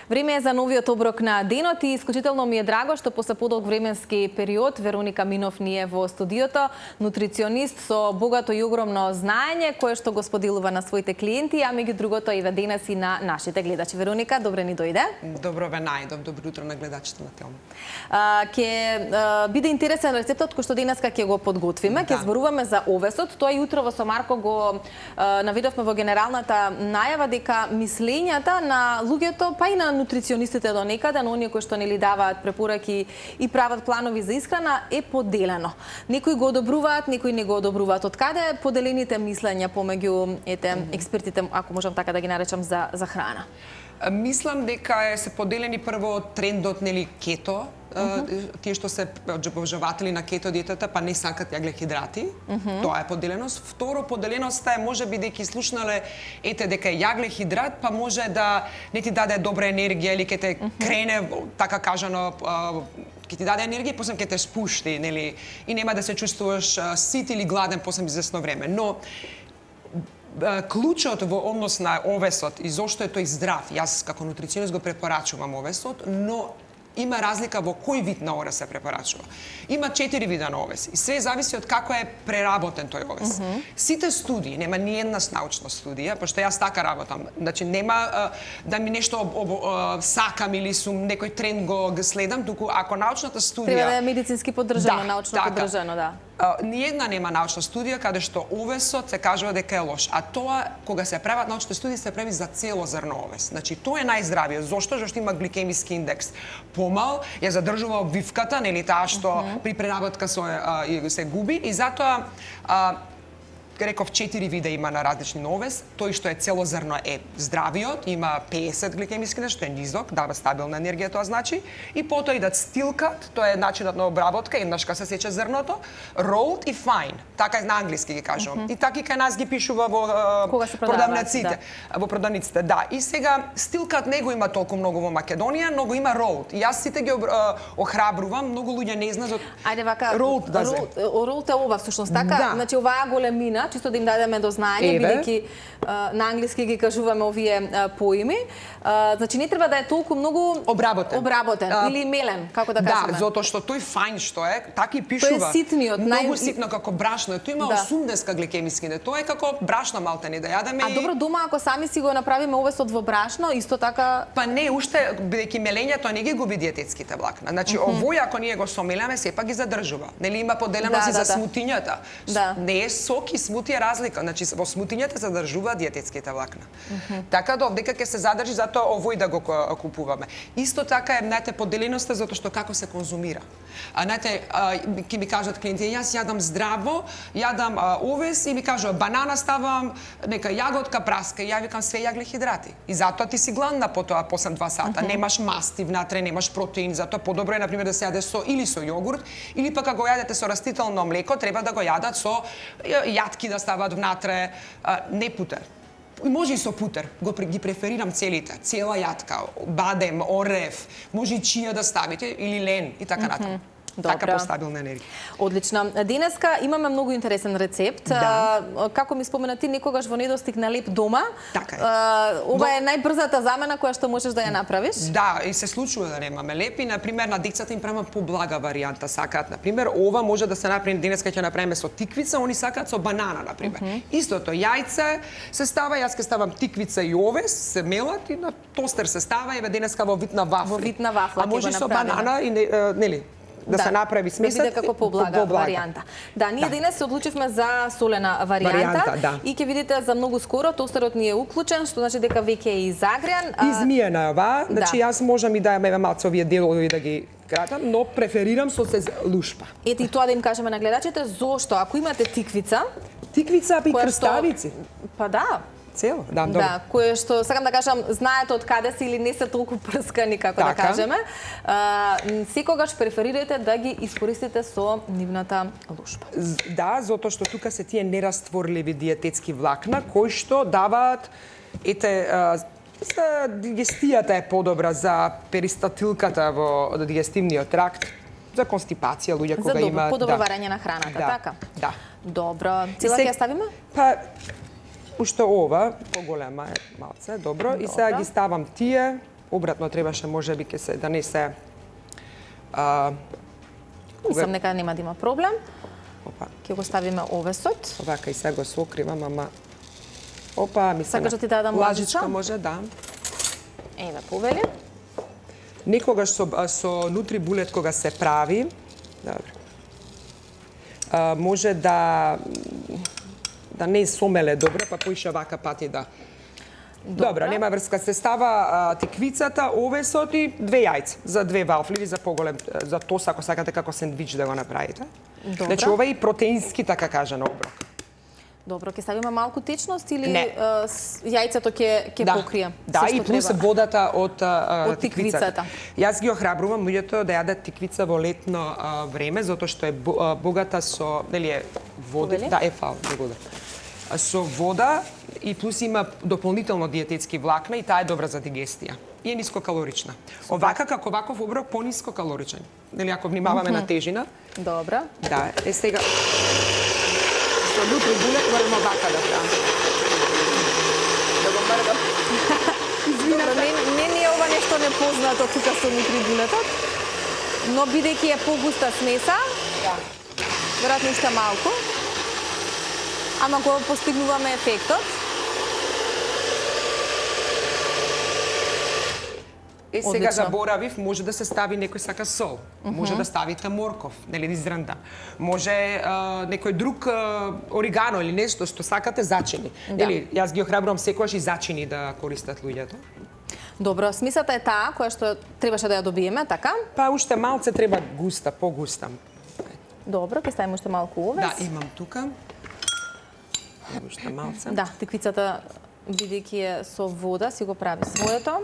Време е за новиот оброк на денот и исклучително ми е драго што после подолг временски период Вероника Минов ни е во студиото, нутриционист со богато и огромно знаење кое што го споделува на своите клиенти, а меѓу другото и денес и на нашите гледачи. Вероника, добре ни дојде. Добро ве најдов, добро утро на гледачите на Телма. Ќе биде интересен рецептот кој што денеска ќе го подготвиме, ќе зборуваме за овесот. Тоа и утрово со Марко го наведовме во генералната најава дека мислењата на луѓето, па и на нутриционистите до некаде, на оние кои што нели даваат препораки и прават планови за исхрана, е поделено. Некои го одобруваат, некои не го одобруваат. Од каде поделените мислења помеѓу експертите, ако можам така да ги наречам, за храна? Мислам дека се поделени прво трендот нели кето, тие што се обожаватели на кето диетата, па не сакат јаглехидрати. Тоа е поделеност. Второ, поделеноста е можеби дека слушнале дека е јаглехидрат, па може да не ти даде добра енергија или ќе те крене, така кажано, ќе ти даде енергија и после ќе те спушти, нели, и нема да се чувствуваш сит или гладен после известно време. Но клучот во однос на овесот и зошто е тој здрав, јас како нутриционист го препорачувам овесот, но има разлика во кој вид на овес се препорачува. Има 4 вида на овес и све зависи од како е преработен тој овес. Сите студии, нема ни една научна студија, пошто јас така работам. Значи нема да ми нешто сакам или сум некој тренд го следам, туку ако научната студија треба да е медицински поддржано, научно поддржано, да. Ниедна нема научна студија каде што овесот се кажува дека е лош, а тоа кога се прават научни студии се прави за цело зрно овес. Значи тоа е најздравиот. Зошто? Зашто има гликемиски индекс помал, ја задржува обвивката, нели таа што при преработка се губи и затоа реков 4 вида има на различни овес. Тој што е целозрно е здравиот, има 50 гликемиски индекс, што е низок, дава стабилна енергија, тоа значи. И потоа идат стилкат, тоа е начинот на обработка, еднаш кога се сече зрното, rolled и fine. Така на англиски ги кажувам. И така и кај нас ги пишува во продавниците. Во продавниците, да. И сега стилкат не го има толку многу во Македонија, но го има rolled. И јас сите ги охрабрувам, многу луѓе не знаат. Ајде вака, rolled е ова всушност, така? Да. Значи оваа големина, чисто да им дадеме до знаење, бидејќи на англиски ги кажуваме овие поими. Значи не треба да е толку многу обработен или мелен, како да кажеме. Да, затоа што тој фајн што е, така и пишува. Тој е ситниот, многу ситно како брашно. Тој има 80 гликемиски индекс. Тоа е како брашно малтени да јадеме. А добро, дома ако сами си го направиме овесот во брашно, исто така. Па не, уште бидејќи мелењето не ги губи диететските влакна. Значи овој ако ние го сомелеме, сепак ги задржува. Нели има поделеност и за смутињата. Не е сок и смути е разлика. Значи во смутињата задржува диететските влакна. Така да овдека ќе се задржи, затоа овој да го купуваме. Исто така е, знаете, поделеноста затоа што како се конзумира. Знаете, ќе ми кажат клиенти, јас јадам здраво, јадам овес и ми кажува банана ставам, нека јаготка, праска, ја викам све јаглехидрати. И затоа ти си гладна потоа после 2 сата. Немаш масти внатре, немаш протеин, затоа подобро е на пример да се јаде со или со јогурт, или пак ако го јадете со растително млеко, треба да го јадат со јатки да стават внатре, не путер. Може и со путер, ги преферирам целите, цела јатка, бадем, орев, може и чија да ставите или лен и така натаму. Така постабилна енергија. Одлично. Денеска имаме многу интересен рецепт. Како ми спомена ти, некогаш во недостиг на леп дома. Така е. Ова е најбрзата замена која што можеш да ја направиш. Да, и се случува да немаме леп и на пример на децата им правам поблага варијанта. Сакаат на пример ова може да се направи денеска ќе направиме со тиквица, они сакаат со банана на пример. Истото јајце се става, јас ќе ставам тиквица и овес, се мелат и на тостер се става и денеска во вид на вафли. Во вид на вафла ќе го може со банана и нели да се направи смесот. Да биде како поблага варијанта. Да, ние денес се одлучивме за солена варијанта и ќе видите за многу скоро тостерот ни е уклучен, што значи дека веќе е и загреан. Измиена е ова, значи јас можам и да ја малце овие делови да ги кратам, но преферирам со се лушпа. Ете и тоа да им кажеме на гледачите, зошто ако имате тиквица, и крставици. Па да. Цело, добро. Да, кое што сакам да кажам, знаете од каде се или не се толку прскани како да кажеме. Секогаш преферирајте да ги искористите со нивната лушпа. Да, затоа што тука се тие нерастворливи диететски влакна кои што даваат за дигестијата е подобра, за перистатилката во дигестивниот тракт, за констипација луѓе кога има за подобро варење на храната, така? Да. Добро. Цела ќе ја ставиме? Уште ова, поголема е малце, добро. И сега ги ставам тие обратно требаше можеби да не се Мислам нека нема да има проблем. Опа. Ќе го ставиме овесот. Овака и сега го сокривам, ама опа, ми се Сакаш да ти дадам лажичка лажица? може, да. Еве, повели. Некогаш со нутри булет кога се прави, добро. Може да не сомеле добро, па поише вака пати да. Добро, нема врска. Се става тиквицата, овесот и 2 јајца за 2 вафли или за поголем, за тост ако сакате како сендвич да го направите. Добро. Значи ова е и протеински, така кажано, оброк. Добро, ќе ставиме малку течност или Не. Јајцето ќе покрие? Да, се и што плюс треба? водата од тиквицата. Јас ги охрабрувам луѓето да јадат тиквица во летно време, затоа што е богата со, нели е вода, Повели? да, благодарам. Со вода и плюс има дополнително диететски влакна и таа е добра за дигестија. И е нискокалорична. Овака како ваков оброк пониско калоричен. Нели ако внимаваме на тежина. Добро. Да, е сега со нутри булет морам овака да правам. Да го мрдам. Добро, не е ова нешто непознато тука со нутри булетот, но бидејќи е погуста смеса, Да. веројатно уште малку, ама го постигнуваме ефектот. Сега Одлично. заборавив, може да се стави некој сака сол, може да ставите морков, нели изранда. Може некој друг оригано или нешто што сакате зачини. Да. Нели јас ги охрабрувам секогаш и зачини да користат луѓето. Добро, смисата е таа која што требаше да ја добиеме, така? Па уште малце треба густа, погуста. Добро, ќе ставиме уште малку овес. Да, имам тука. Уште малце. Да, тиквицата бидејќи е со вода си го прави своето.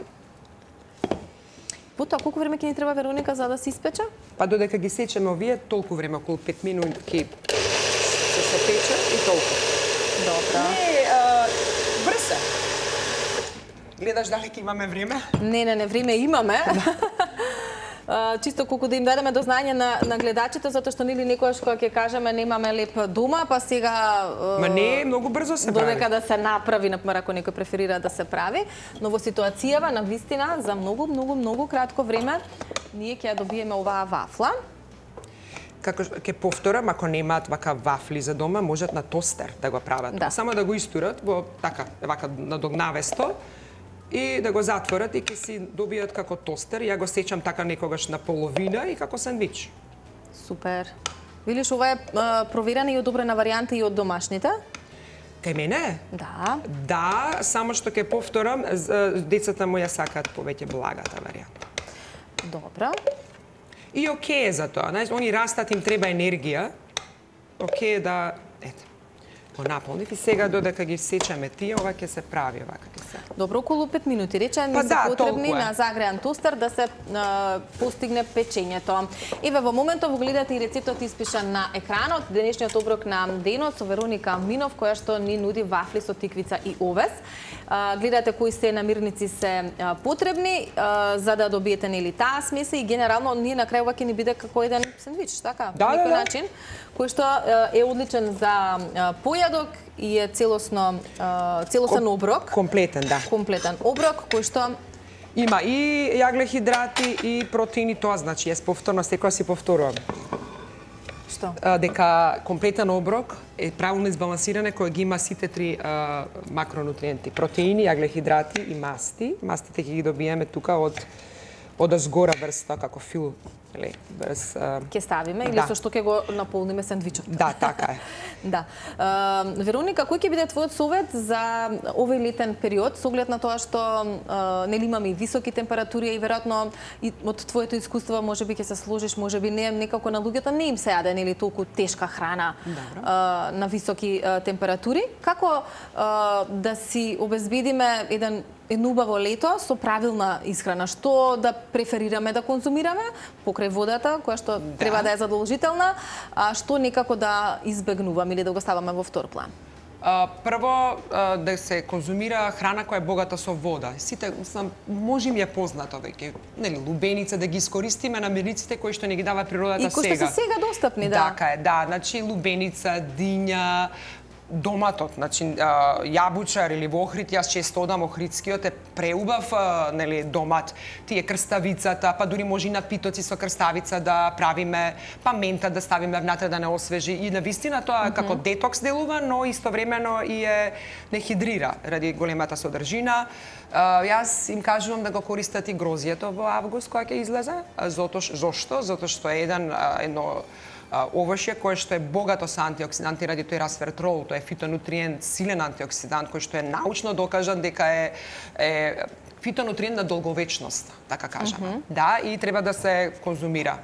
Потоа колку време ќе ни треба, Вероника, за да се испече? Па додека ги сечеме овие, толку време, околу 5 минути се пече и толку. Добро. Не, брз е. Гледаш дали ќе имаме време? Не, време имаме. Чисто колку да им дадеме до знање на гледачите, затоа што нели некојаш кога ќе кажеме немаме леп дома, па сега Ма не, многу брзо се прави. додека да се направи, например, ако некој преферира да се прави, но во ситуацијава на вистина за многу кратко време ние ќе ја добиеме оваа вафла. Како ќе повторам, ако немаат вака вафли за дома, можат на тостер да го прават. Да. Само да го истурат во така, вака надогнавесто и да го затворат и ќе си добијат како тостер. Ја го сечам така некогаш на половина и како сендвич. Супер. Видиш, ова е проверена и одобрена варијанта и од домашните? Кај мене? Да. Да, само што ќе повторам, децата моја сакаат повеќе благата варијанта. Добро. И окей е за тоа. Знаеш, они растат, им треба енергија. Окей е да, ете, го наполнив и сега додека ги сечеме тие, ова ќе се прави, овака ќе се. Добро, околу 5 минути. Рече, Па ни се да, потребни толку е. на загреан тостер да се постигне печењето. Еве, во моментов го гледате и рецептот испишан на екранот, денешниот оброк на денот со Вероника Минов, која што ни нуди вафли со тиквица и овес. Гледате кои се намирници се потребни за да добиете нели таа смеса и генерално ние на крајува ќе ни биде како еден сендвич, така? Да, На некој да. начин, кој што е одличен за појадок и е целосно целосен оброк. Комплетен, да. Комплетен оброк кој што Има и јаглехидрати и протеини, тоа значи, јас повторно секоја си повторувам. Дека комплетен оброк е правилно избалансиране кој ги има сите три макронутриенти. Протеини, јаглехидрати и масти. Мастите ќе ги добиеме тука од згора врста како фил, нели, врз ќе ставиме или да. со што ќе го наполниме сендвичот. Да, така е. Да. Вероника, кој ќе биде твојот совет за овој летен период, со оглед на тоа што нели имаме и високи температури и веројатно и од твоето искуство можеби ќе се сложиш, можеби не, некако на луѓето не им се јаде нели толку тешка храна на високи температури. Како да си обезбедиме едно убаво лето со правилна исхрана? Што да преферираме да конзумираме покрај водата, која што треба да е задолжителна, а што некако да избегнуваме или да го ставаме во втор план? Прво, да се конзумира храна која е богата со вода. Сите, може им е познато веќе, нели, лубеница, да ги искористиме намирниците кои што ни ги дава природата сега. И кои што се сега достапни, да. Така е, да. Значи, лубеница, диња, доматот, значи јабучар или во Охрид, јас често одам охридскиот е преубав нели домат. Тие крставицата, па дури може и на питоци со крставица да правиме, па мента да ставиме внатре да не освежи и навистина тоа како детокс делува, но истовремено и не хидрира ради големата содржина. Јас им кажувам да го користат и грозието во август кога ќе излезе. Зошто? Затоа што е едно овошје кое што е богато со антиоксиданти ради тој расвертрол, тоа е фитонутриент, силен антиоксидант кој што е научно докажан дека е фитонутриент на долговечност, така кажаме. Да, и треба да се конзумира.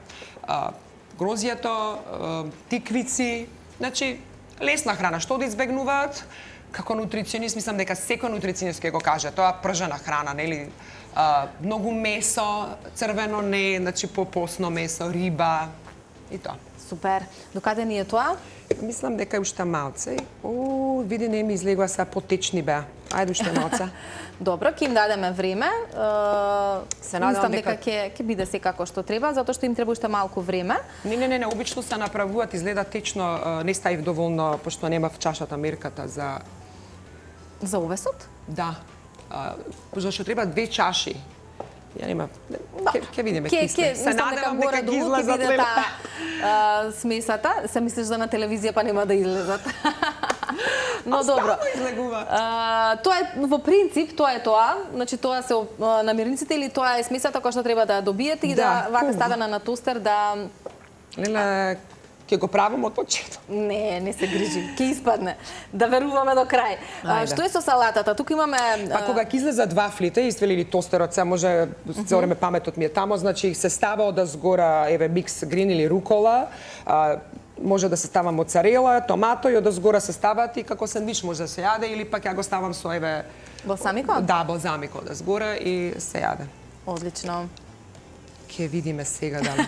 Грозието, тиквици, значи лесна храна, што да избегнуваат? Како нутриционист, мислам дека секој нутриционист ќе го каже, тоа пржена храна, нели? Многу месо, црвено не, значи попосно месо, риба и тоа. Супер. Докаде ни е тоа? Мислам дека е уште малце. Види, не ми излегува са потечни беа. Ајде уште малце. Добро, ќе им дадеме време. Се надевам дека ќе биде секако што треба, затоа што им треба уште малку време. Не, обично се направуваат, изгледа течно, не ставив доволно, пошто нема в чашата мерката за... За овесот? Да. Зашто треба 2 чаши. Ја нема... Ке видиме се надевам дека ги излезат леле. Смесата, се мислиш за на телевизија па нема да излезат. Но добро. Излегува. Тоа е во принцип, тоа е тоа. Значи тоа се намирниците или тоа е смесата која што треба да добиете и да вака ставена на тостер да Леле, ќе го правам од почеток. Не се грижи, ќе испадне. Да веруваме до крај. Што е со салатата? Тука имаме... Па кога ќе излезат вафлите, извели тостерот, се може, цело време паметот ми е тамо, значи се става од згора, еве, микс грин или рукола, може да се става моцарела, томато и од згора се стават и како сендвич може да се јаде или пак ја го ставам со, еве... Балсамико? Да, балзамико од згора и се јаде. Одлично. Ке видиме сега дали.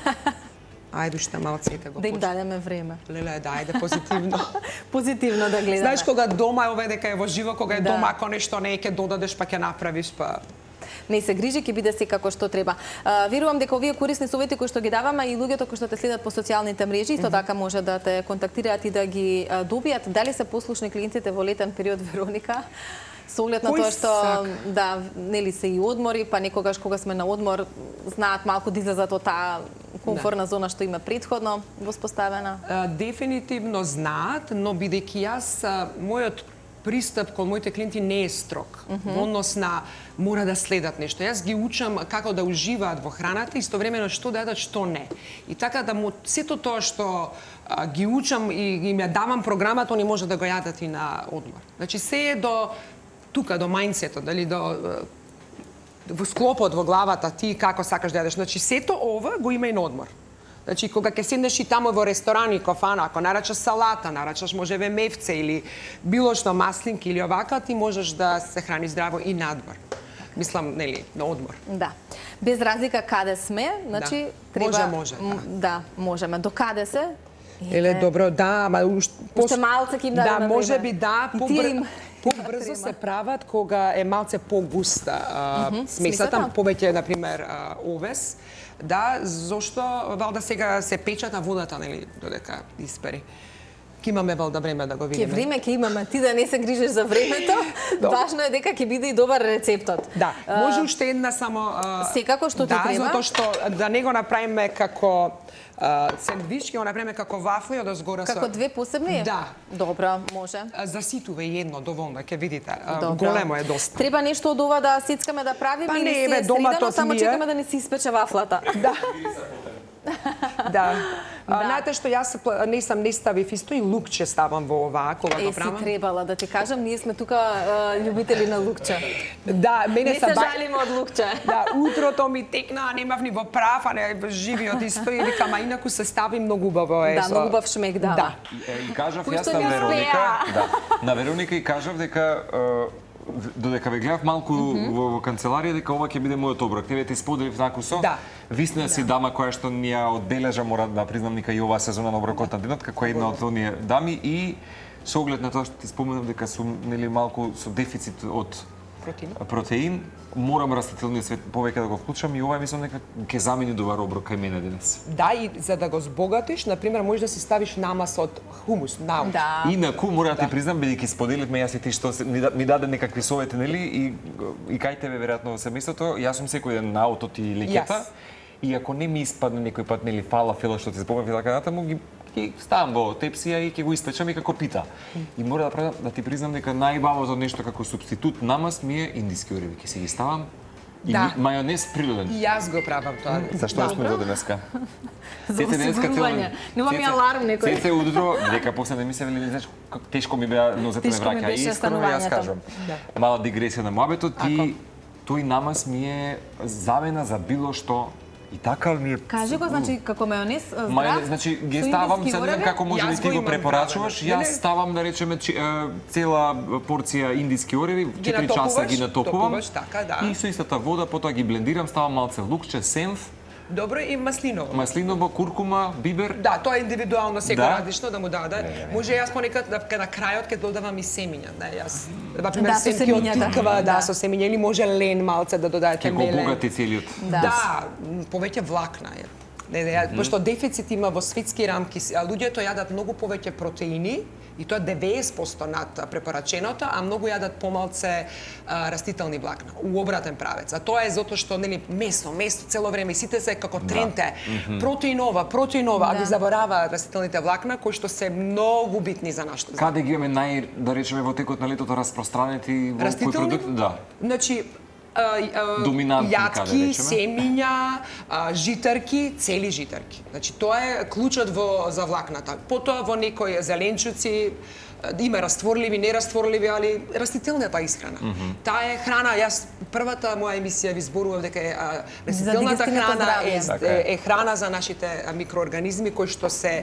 Ајде уште малците го да им дадеме време. Леле, да, ајде позитивно. Позитивно да гледаме. Знаеш кога дома е дека е во живо, кога е дома, ако нешто не е, ќе додадеш па ќе направиш, па... Не се грижи, ќе биде секако што треба. Верувам дека овие корисни совети кои што ги даваме и луѓето кои што те следат по социјалните мрежи, исто така може да те контактираат и да ги добијат. Дали се послушни клиентите во летен период, Вероника? Со оглед на тоа што да, нели се и одмори, па некогаш кога сме на одмор знаат малку да излезат од таа комфортна зона што има претходно воспоставена. Дефинитивно знаат, но бидејќи јас мојот пристап кон моите клиенти не е строг. Во однос на мора да следат нешто. Јас ги учам како да уживаат во храната, истовремено што да јадат, што не. И така да сето тоа што ги учам и им ја давам програмата, они може да го јадат и на одмор. Значи се е до тука, до мајндсетот, дали до во склопот во главата ти како сакаш да јадеш. Значи сето ова го има и на одмор. Значи кога ќе седнеш и тамо во ресторани, кофана, ако нарачаш салата, нарачаш можеве мевце или било што маслинки или овака, ти можеш да се храни здраво и надвор. Мислам, нели, на одмор. Да. Без разлика каде сме, значи треба... Може. Да, можеме. До каде се? Еле, добро, да, ама уште малце ќе им дадеме време. Да, можеби да, побрзо се прават кога е малце погуста смесата, повеќе, например, овес. Да, зошто валда сега се печат на водата, нели, додека испери. Ке имаме валда време да го видиме. Ке време ке имаме, ти да не се грижиш за времето. Важно е дека ќе биде и добар рецептот. Да, може уште една само... Секако што ти треба. Да, затоа што да не го направиме како сендвич, ќе го направиме како вафли од згора со... Како две посебни? Да. Добро, може. Заситува и едно доволно, ќе видите. Големо е доста. Треба нешто од ова да сицкаме да правиме или се средано, само чекаме да ни се испече вафлата. Да. Да. Знаете што јас не ставив исто и лукче ставам во ова кога го правам. Си требала да ти кажам, ние сме тука љубители на лукче. Да, мене се жалиме од лукче. Да, утрото ми текна, немав ни во прав, а не живиот исто и викам, а инаку се стави многу убаво е. Да, многу убав шмек дава. Да. И кажав јас на Вероника, на Вероника и кажав дека додека ве гледав малку во канцеларија, дека ова ќе биде мојот оброк. Тебе ти споделив таку со висна си дама која што ни ја одбележа, мора да признам, нека и оваа сезона на оброкот на денот, како една од оние дами и со оглед на тоа што ти споменав дека сум нели малку со дефицит од Протеин. Морам растителниот свет повеќе да го вклучам и ова мислам дека ќе замени добар оброк кај мене денес. Да, и за да го збогатиш, на пример, можеш да си ставиш намаз од хумус, наут. Да. Инаку мора да ти признам, бидејќи споделивме јас и ти што ми даде некакви совети, нели, и кај тебе веројатно во семејството, јас сум секој ден на аутот и лекета. И ако не ми испадне некој пат, нели, фалафела што ти збомев и така натаму, ги ставам во тепсија и ќе го испечам и како пита. И мора да ти признам дека најбавото нешто како субститут намаз ми е индиски ореви. Ќе си ги ставам и мајонез природен. И јас го правам тоа. Зашто сме до денеска? За осигурување. Нема ми аларм некој. Цеце утро, дека после не ми се вели, знаеш, тешко ми беа нозете ме враќа. И искрено јас кажам. Мала дигресија на моабетот и тој намаз ми е замена за било што. И така ми е... Кажи го, значи, како мајонез, здрав? Мајонез, значи, ги ставам, се не знам како може би ти го препорачуваш, јас ставам, да речеме, цела порција индиски ореви, 4 часа ги натопувам и со истата вода, потоа ги блендирам, ставам малце лукче, сенф. Добро, и маслиново. Маслиново, куркума, бибер. Да, тоа е индивидуално, секој различно да му даде. Може јас понекад на крајот ќе додавам и семиња, да, јас. Например, семки од тиква, да, со семиња, или може лен малце да додадете мелен. Ќе го богати целиот. Да, повеќе влакна е. Пошто дефицит има во светски рамки, луѓето јадат многу повеќе протеини, и тоа 90% над препораченото, а многу јадат помалце растителни влакна, у обратен правец. А тоа е затоа што, нели, месо цело време, сите се како тренте, протеинова, а ги забораваат растителните влакна, кои што се многу битни за нашето здравје. Каде ги имаме да речеме, во текот на летото распространети во кој продукт? Да. Значи, јатки, семиња, житарки, цели житарки. Значи, тоа е клучот за влакната. Потоа во некои зеленчуци, има растворливи, нерастворливи, али растителната исхрана. Таа е храна, јас првата моја емисија ви зборував дека растителната храна е храна за нашите микроорганизми кои што се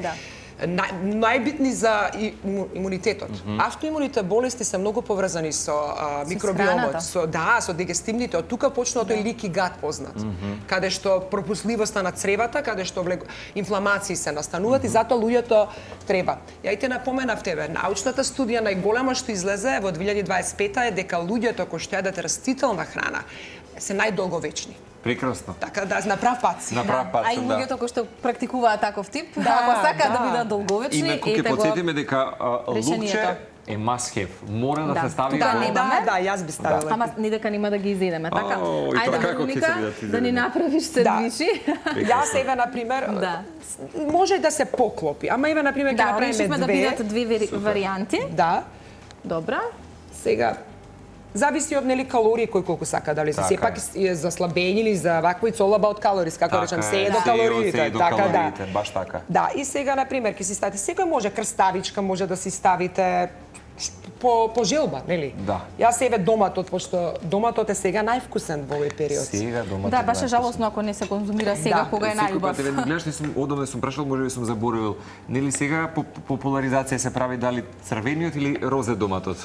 најбитни за имунитетот. Автоимуните болести се многу поврзани со микробиомот, со дигестивните. Од тука почнува тој лик и гат познат. Каде што пропусливоста на цревата, каде што инфламации се настануваат и затоа луѓето треба. Ја и те напоменав тебе, научната студија најголема што излезе во 2025 е дека луѓето кои што јадат растителна храна се најдолговечни. Прекрасно. Така да, на прав пат. А и луѓето кои што практикуваат таков тип, ако сакаат да бидат долговечни, инаку ќе потсетиме дека лукче е must have. Мора да се стави во... Да, јас би ставила. Ама не дека нема да ги изедеме, така? Ајде, Вероника, да ни направиш сервиши. Јас еве, например, може да се поклопи, ама еве, например, ќе направиме две. Да, решивме да бидат две варијанти. Да. Добра. Сега, зависи од, нели, калории кој колку сака, дали се сепак за слабење или за вакво it's all about calories, како речам, се е до калориите, така да. Баш така. Да, и сега, например, ќе си ставите, секој може крставичка, може да си ставите по желба, нели? Да. Јас еве доматот, пошто доматот е сега највкусен во овој период. Сега доматот. Да, баш е жалосно ако не се конзумира сега кога е најубав. Секој пат гледаш, одамне сум прашал, можеби сум заборавил. Нели сега популаризација се прави дали црвениот или розе доматот?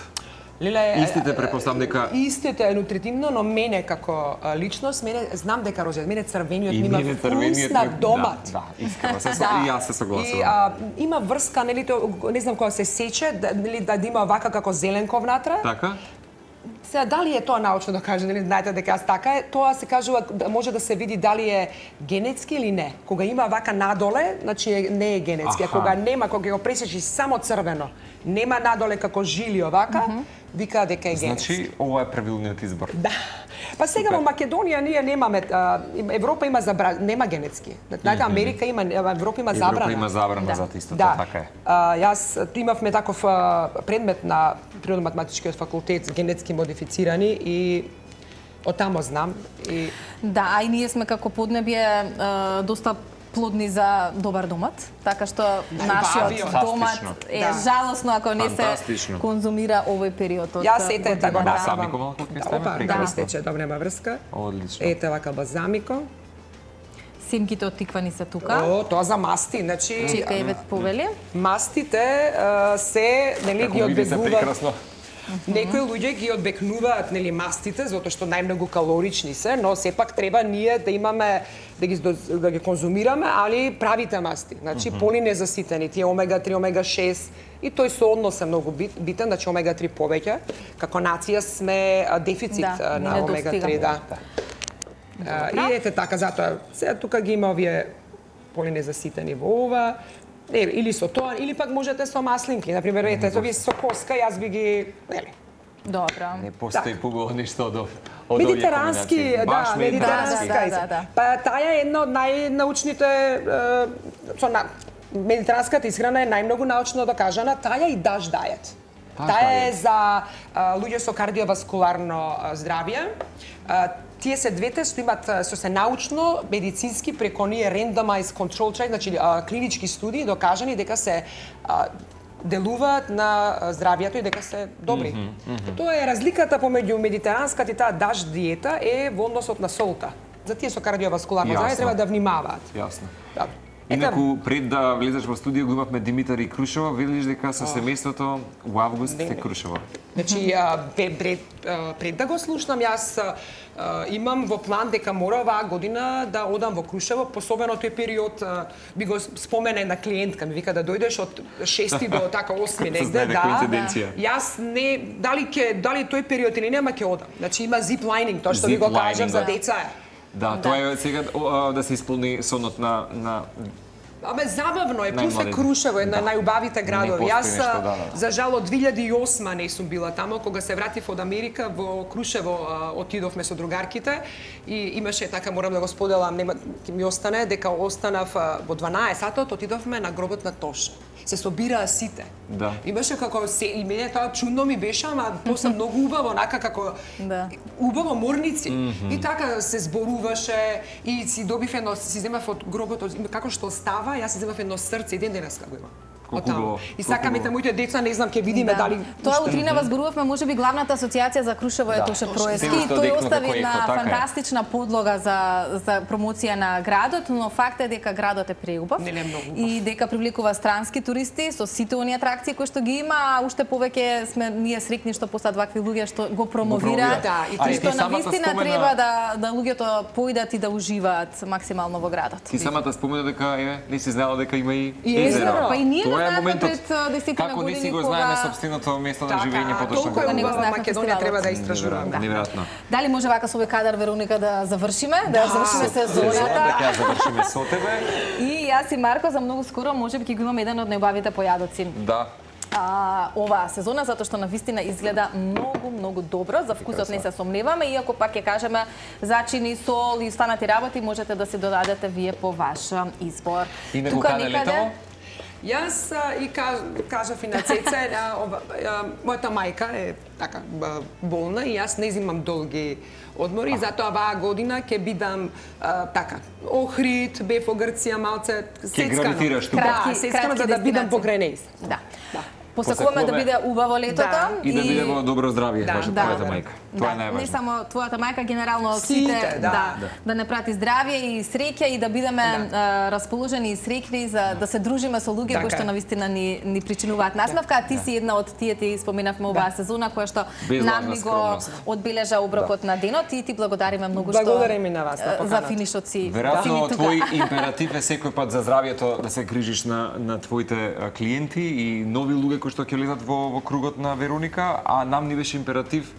Истите претпоставам дека истите е нутритивно, но мене како личност, мене знам дека розиот, мене црвениот има вкус на домат. Да, искрено се и јас се согласувам. И има врска, нели, не знам кога се сече, нели да има вака како зеленко внатре. Така? Сега, дали е тоа научно да каже, нели, знаете дека јас така е, тоа се кажува, може да се види дали е генетски или не. Кога има вака надоле, значи не е генетски, а кога нема, кога го пресечи само црвено, нема надоле како жили овака, вика дека е генетски. Значи, ова е правилниот избор. Да. Па сега во Македонија ние немаме, Европа има нема генетски. Знаете, Америка има, Европа има забрана. Европа има забрана за истото, така е. Јас имавме таков предмет на природно-математичкиот факултет, генетски модифицирани, и оттамо знам. Да, а и ние сме како поднебје доста плодни за добар домат, така што нашиот домат е жалосно ако не се конзумира овој период од година. Јас ете така балзамико малку ќе ставиме прекрасно. Да, истече, добро, нема врска. Одлично. Ете вака балзамико. Семките од тиквани се тука. Тоа за масти, значи Чекај ве повели. Мастите се, нели, ги одбегуваат. Некои луѓе ги одбекнуваат, нели, мастите затоа што најмногу калорични се, но сепак треба ние да имаме да ги конзумираме, али правите масти, значи полинезаситени, тие омега-3, омега-6, и тој сооднос е многу битен, значи омега-3 повеќе. Како нација сме дефицит на омега-3, да. И ете така, затоа, сега тука ги има овие полинезаситени во ова, или со тоа, или пак можете со маслинки, например, ете, овие со коска, јас би ги, нели? Добро. Не постои побаво ништо од медитерански, да, медитеранска. Па таа е една од најнаучните, медитеранската исхрана е најмногу научно докажана, таа и даш дајет. Таа е за луѓе со кардиоваскуларно здравје. Тие се двете што имат со се научно, медицински преко ние randomized control trial, значи клинички студии докажани дека се делуваат на здравјето и дека се добри. Тоа е разликата помеѓу медитеранската и таа даш диета е во односот на солта. За тие со кардиоваскуларно здравје треба да внимаваат. Јасно. Инаку, пред да влезеш во студио, го имавме Димитар и Крушева, велиш дека со семејството во август сте Крушева. Значи, пред да го слушнам, јас имам во план дека мора оваа година да одам во Крушево, посебено тој период, би го спомене на клиентка, ми вика да дојдеш од 6 до така 8 негде, да. Јас не, дали тој период или нема ќе одам. Значи има zip lining, тоа што ви го кажам за деца е. Да, тоа е сега да се исполни сонот на Абе, забавно е, плюс е Крушево, една најубавите градови. Јас, за жал, од 2008 не сум била тамо, кога се вратив од Америка, во Крушево отидовме со другарките и имаше, така морам да го споделам, ќе ми остане, дека останав во 12 сатот, отидовме на гробот на Тоша. Се собираа сите. Да. Имаше како и мене тоа чудно ми беше, ама после многу убаво, онака како убаво морници. И така се зборуваше и си добив едно, си земав од гробот, како што става, јас си земав едно срце, еден денеска го имам. И сакаме моите деца, не знам, ќе видиме дали... Тоа утрина зборувавме, можеби главната асоциација за Крушево е Тоше Проески и тој остави една фантастична подлога за промоција на градот, но факт е дека градот е преубав и дека привлекува странски туристи со сите оние атракции кои што ги има, а уште повеќе сме ние среќни што постојат вакви луѓе што го промовираат и што навистина треба да луѓето поидат и да уживаат максимално во градот. Ти самата спомена дека не си знаела дека има и езеро. Па и ние тоа е моментот. Како не си го знаеме собственото место на живење поточно. Толку е убава Македонија, треба да истражуваме. Неверојатно. Дали може вака со овој кадар, Вероника, да завршиме? Да завршиме сезоната. Дека ја завршиме со тебе. И јас и Марко за многу скоро можеби ќе го имаме еден од најубавите појадоци. Да. Оваа сезона, затоа што навистина изгледа многу добро, за вкусот не се сомневаме, иако пак ќе кажеме зачини, сол и останати работи можете да си додадете вие по ваш избор. И некаде летаво? Јас и кажав и на Цеца, мојата мајка е така болна и јас не изимам долги одмори, затоа оваа година ќе бидам така Охрид, бев во Грција малце сецкано. Ќе гравитираш тука. Да, сецкано за да бидам покрај нејс. Да. Посакуваме да биде убаво летото и да биде во добро здравје твојата мајка. Тоа е најважно. Не само твојата мајка, генерално сите да не прати здравје и среќа и да бидеме расположени и среќни за да се дружиме со луѓе кои што навистина ни причинуваат насмевка, а ти си една од тие, ти споменавме оваа сезона која што нам ни го одбележа оброкот на денот и ти благодариме многу што благодариме на вас за финишот си. Веројатно твој императив е секој пат за здравјето да се грижиш на твоите клиенти и нови луѓе кои што ќе влезат во кругот на Вероника, а нам ни беше императив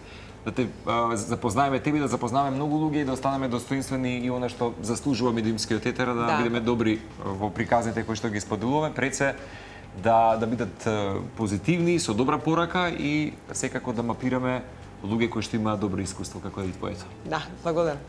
да те запознаеме тебе, да запознаваме многу луѓе и да останеме достоинствени и она што заслужува медиумскиот етер, да бидеме добри во приказните кои што ги споделуваме, пред се да бидат позитивни, со добра порака и секако да мапираме луѓе кои што имаат добро искуство како и твоето. Да, благодарам.